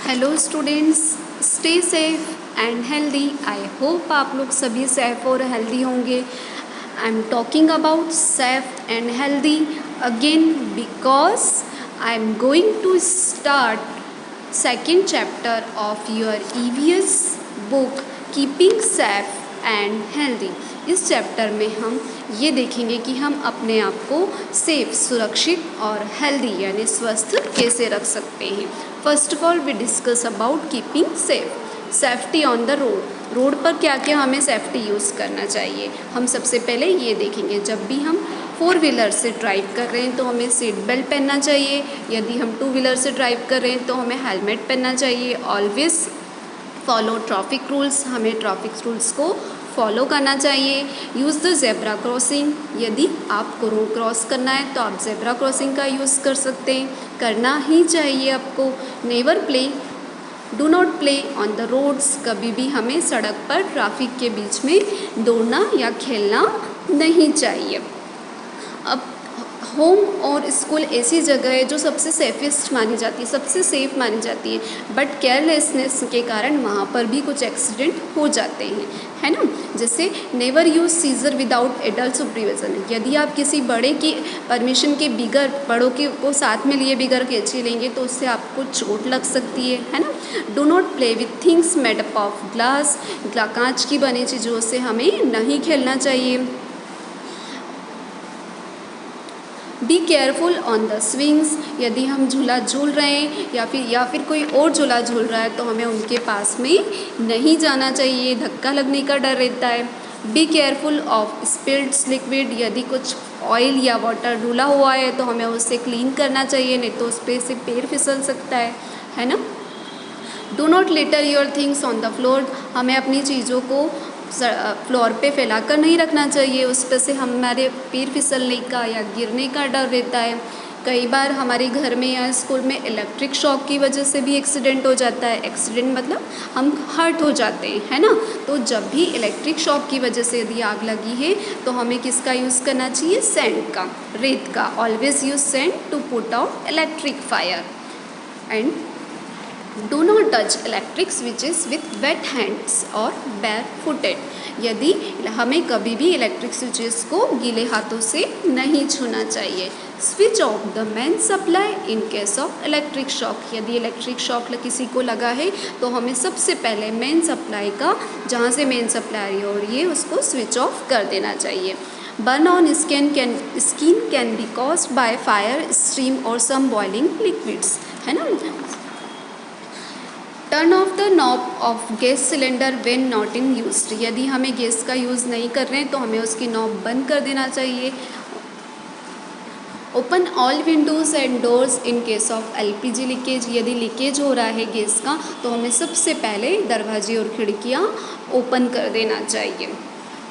Hello students, stay safe and healthy. I hope आप लोग सभी सेफ और हेल्दी होंगे। I am talking about safe and healthy again because I am going to start second chapter of your EVS book keeping safe and healthy. इस chapter में हम ये देखेंगे कि हम अपने आप को सेफ, सुरक्षित और हेल्दी यानी स्वस्थ कैसे रख सकते हैं। First of all we discuss about keeping safety on the road पर क्या क्या हमें सेफ्टी यूज़ करना चाहिए। हम सबसे पहले ये देखेंगे, जब भी हम 4 व्हीलर से ड्राइव कर रहे हैं तो हमें सीट बेल्ट पहनना चाहिए। यदि हम 2 व्हीलर से ड्राइव कर रहे हैं तो हमें हेलमेट पहनना चाहिए। ऑलवेज फॉलो ट्रैफिक रूल्स, हमें ट्रैफिक रूल्स को फॉलो करना चाहिए। यूज़ द जेब्रा क्रॉसिंग, यदि आपको रोड क्रॉस करना है तो आप जेब्रा क्रॉसिंग का यूज़ कर सकते हैं, करना ही चाहिए आपको। Never play, do not play on the roads, कभी भी हमें सड़क पर ट्रैफिक के बीच में दौड़ना या खेलना नहीं चाहिए। अब होम और स्कूल ऐसी जगह है जो सबसे सेफेस्ट मानी जाती है, सबसे सेफ मानी जाती है, बट केयरलेसनेस के कारण वहाँ पर भी कुछ एक्सीडेंट हो जाते हैं, है ना। जैसे never use scissor without adult supervision, यदि आप किसी बड़े की परमिशन के बिगर, बड़ों के को साथ में लिए बिगर कैंची लेंगे तो उससे आपको चोट लग सकती है ना। Do not play with things made up of glass, कांच की बनी चीज़ों से हमें नहीं खेलना चाहिए। Be careful on the swings, यदि हम झूला झूल रहे हैं या फिर कोई और झूला झूल रहा है तो हमें उनके पास में नहीं जाना चाहिए, धक्का लगने का डर रहता है। बी केयरफुल ऑफ स्पिल्ड्स लिक्विड, यदि कुछ ऑयल या वाटर डूला हुआ है तो हमें उसे क्लीन करना चाहिए, नहीं तो उस पर से पैर फिसल सकता है ना। Do not litre your things on the floor, हमें अपनी चीज़ों को फ्लोर पे फैलाकर नहीं रखना चाहिए, उस पर से हमारे पैर फिसलने का या गिरने का डर रहता है। कई बार हमारे घर में या स्कूल में इलेक्ट्रिक शॉक की वजह से भी एक्सीडेंट हो जाता है। एक्सीडेंट मतलब हम हर्ट हो जाते हैं, है ना। तो जब भी इलेक्ट्रिक शॉक की वजह से यदि आग लगी है तो हमें किसका यूज़ करना चाहिए, सैंड का, रेत का। Always use sand to put out electric fire. And do not touch electric switches with wet hands और बेयर फुटेड, यदि हमें कभी भी इलेक्ट्रिक स्विचेस को गीले हाथों से नहीं छूना चाहिए। Switch off the main supply in case of electric shock, यदि इलेक्ट्रिक शॉक किसी को लगा है तो हमें सबसे पहले मेन सप्लाई का, जहाँ से मेन सप्लाई हो रही है उसको स्विच ऑफ कर देना चाहिए। Burn on skin can be caused by fire, steam और सम बॉइलिंग लिक्विड्स, है ना। Turn off the knob of gas cylinder when not in used, यदि हमें गैस का यूज़ नहीं कर रहे हैं तो हमें उसकी नॉब बंद कर देना चाहिए। Open all Windows and doors in case of LPG leakage, यदि लीकेज हो रहा है गैस का तो हमें सबसे पहले दरवाजे और खिड़कियाँ ओपन कर देना चाहिए।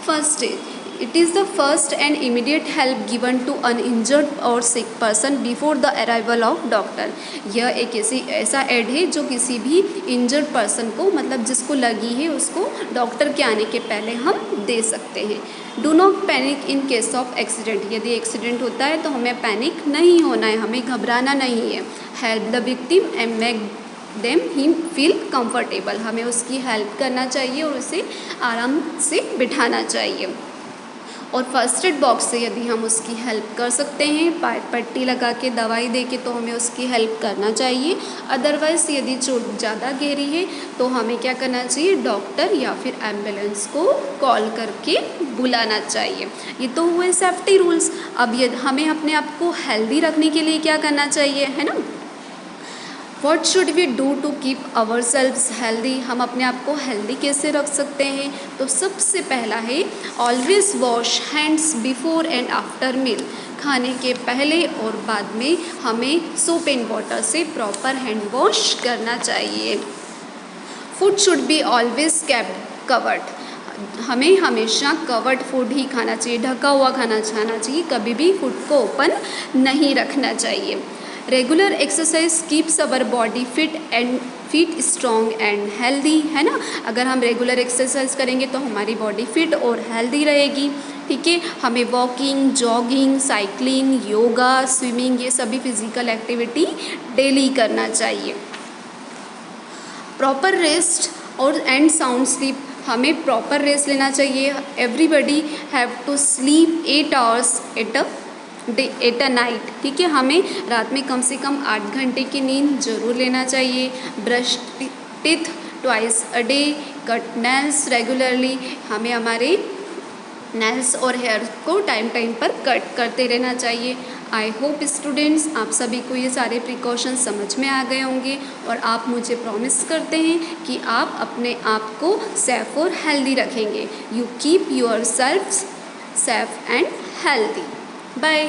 First aid, it is the first and immediate help given to uninjured और sick person before the arrival of doctor, यह एक ऐसा एड है जो किसी भी इंजर्ड पर्सन को, मतलब जिसको लगी है, उसको डॉक्टर के आने के पहले हम दे सकते हैं। Do not panic in case of accident, यदि एक्सीडेंट होता है तो हमें पैनिक नहीं होना है, हमें घबराना नहीं है। Help the victim and make them him feel comfortable, हमें उसकी हेल्प करना चाहिए और उसे आराम से बिठाना चाहिए। और फर्स्ट एड बॉक्स से यदि हम उसकी हेल्प कर सकते हैं, पट्टी लगा के, दवाई दे के, तो हमें उसकी हेल्प करना चाहिए। अदरवाइज़ यदि चोट ज़्यादा गहरी है तो हमें क्या करना चाहिए, डॉक्टर या फिर एम्बुलेंस को कॉल करके बुलाना चाहिए। ये तो हुए सेफ्टी रूल्स। अब ये हमें अपने आप को हेल्दी रखने के लिए क्या करना चाहिए, है ना। What should we do to keep ourselves healthy, हम अपने आप को हेल्दी कैसे रख सकते हैं। तो सबसे पहला है always wash hands before and after meal, खाने के पहले और बाद में हमें सोप एंड वाटर से प्रॉपर हैंड वॉश करना चाहिए। Food should be always kept covered, हमें हमेशा कवर्ड फूड ही खाना चाहिए, ढका हुआ खाना चाहिए, कभी भी फूड को ओपन नहीं रखना चाहिए। Regular exercise keeps our body fit strong and healthy, है ना। अगर हम रेगुलर एक्सरसाइज करेंगे तो हमारी बॉडी फिट और हेल्दी रहेगी, ठीक है। हमें walking, jogging, cycling, yoga, swimming, ये सभी फिजिकल एक्टिविटी डेली करना चाहिए। प्रॉपर रेस्ट और एंड साउंड स्लीप, हमें प्रॉपर रेस्ट लेना चाहिए। Everybody have to sleep 8 hours at a night, ठीक है। हमें रात में कम से कम 8 घंटे की नींद ज़रूर लेना चाहिए। Brush teeth twice a day, cut nails regularly, हमें हमारे नेल्स और हेयर को टाइम टाइम पर कट करते रहना चाहिए। आई होप स्टूडेंट्स आप सभी को ये सारे प्रिकॉशंस समझ में आ गए होंगे और आप मुझे प्रॉमिस करते हैं कि आप अपने आप को सेफ और हेल्दी रखेंगे। You keep yourself safe and healthy. Bye.